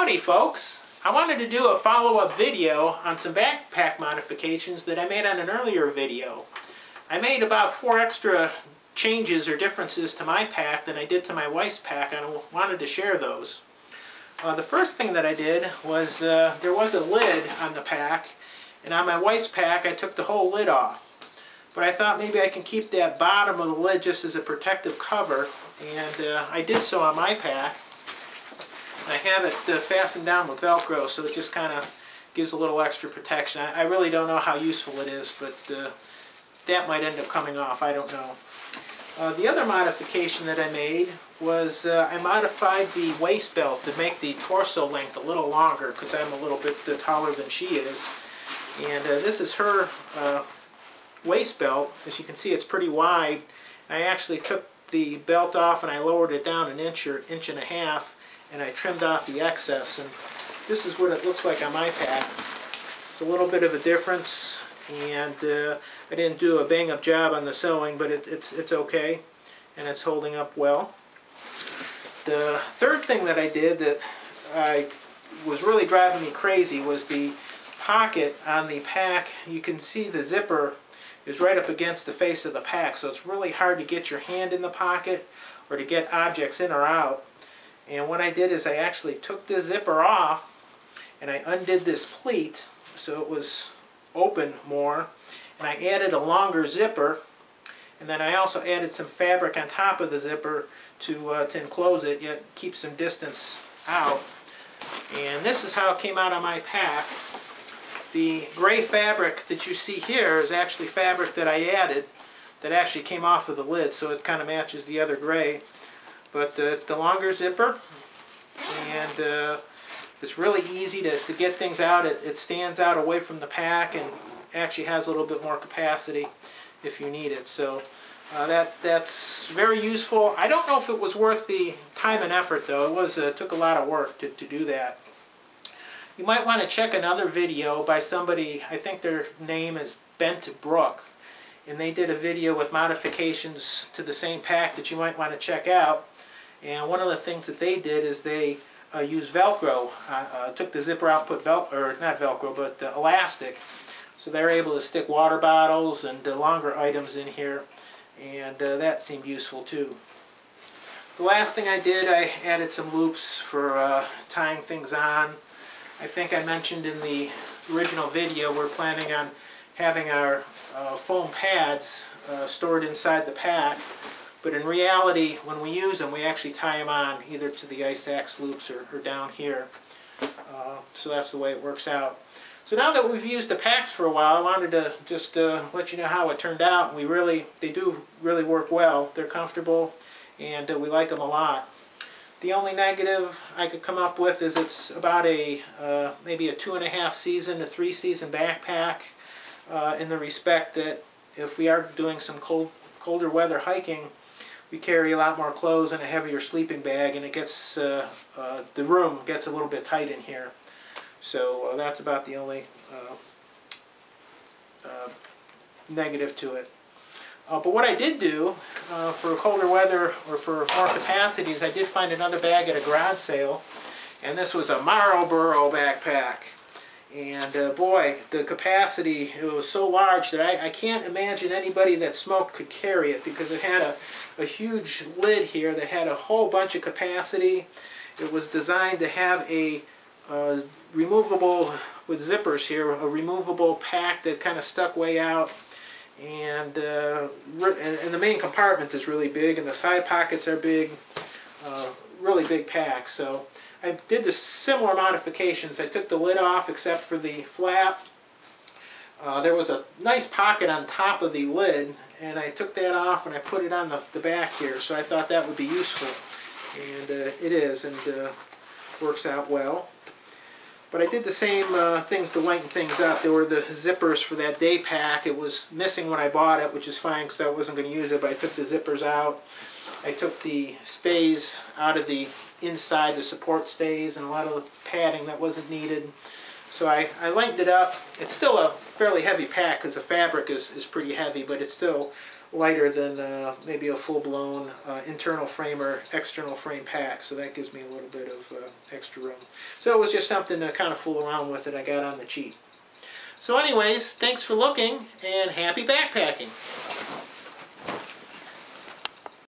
Howdy folks! I wanted to do a follow-up video on some backpack modifications that I made on an earlier video. I made about 4 extra changes or differences to my pack than I did to my wife's pack, and I wanted to share those. The first thing that I did was there was a lid on the pack, and on my wife's pack I took the whole lid off. But I thought maybe I can keep that bottom of the lid just as a protective cover, and I did so on my pack. I have it fastened down with Velcro, so it just kind of gives a little extra protection. I really don't know how useful it is, but that might end up coming off. I don't know. The other modification that I made was I modified the waist belt to make the torso length a little longer because I'm a little bit taller than she is. And this is her waist belt. As you can see, it's pretty wide. I actually took the belt off and I lowered it down an inch or inch and a half, and I trimmed off the excess, and this is what it looks like on my pack. It's a little bit of a difference, and I didn't do a bang-up job on the sewing, but it's okay, and it's holding up well. The third thing that I did that was really driving me crazy was the pocket on the pack. You can see the zipper is right up against the face of the pack, so it's really hard to get your hand in the pocket or to get objects in or out. And what I did is I actually took this zipper off and I undid this pleat so it was open more, and I added a longer zipper, and then I also added some fabric on top of the zipper to enclose it yet keep some distance out. And this is how it came out on my pack. The gray fabric that you see here is actually fabric that I added that actually came off of the lid, so it kind of matches the other gray. But it's the longer zipper, and it's really easy to get things out. It stands out away from the pack and actually has a little bit more capacity if you need it. So that's very useful. I don't know if it was worth the time and effort, though. It took a lot of work to do that. You might want to check another video by somebody, I think their name is Bent Brook, and they did a video with modifications to the same pack that you might want to check out. And one of the things that they did is they used Velcro, took the zipper out, put not Velcro, but elastic. So they're able to stick water bottles and longer items in here, and that seemed useful too. The last thing I did, I added some loops for tying things on. I think I mentioned in the original video we're planning on having our foam pads stored inside the pack. But in reality, when we use them, we actually tie them on either to the ice axe loops or down here. So that's the way it works out. So now that we've used the packs for a while, I wanted to just let you know how it turned out. They do really work well. They're comfortable, and we like them a lot. The only negative I could come up with is it's about maybe a 2.5 season to 3 season backpack, in the respect that if we are doing some colder weather hiking, we carry a lot more clothes and a heavier sleeping bag, and it gets the room gets a little bit tight in here. So that's about the only negative to it. But what I did do for colder weather or for more capacity is I did find another bag at a garage sale, and this was a Marlboro backpack. And boy, the capacity, it was so large that I can't imagine anybody that smoked could carry it, because it had a huge lid here that had a whole bunch of capacity. It was designed to have a removable, with zippers here, a removable pack that kind of stuck way out. And the main compartment is really big, and the side pockets are big, really big pack. So I did the similar modifications. I took the lid off except for the flap. There was a nice pocket on top of the lid, and I took that off and I put it on the back here. So I thought that would be useful, and it is, and works out well. But I did the same things to lighten things up. There were the zippers for that day pack. It was missing when I bought it, which is fine because I wasn't going to use it, but I took the zippers out. I took the stays out of the inside, the support stays, and a lot of the padding that wasn't needed. So I lightened it up. It's still a fairly heavy pack because the fabric is pretty heavy, but it's still lighter than maybe a full-blown internal frame or external frame pack, so that gives me a little bit of extra room. So it was just something to kind of fool around with that I got on the cheap. So anyways, thanks for looking, and happy backpacking!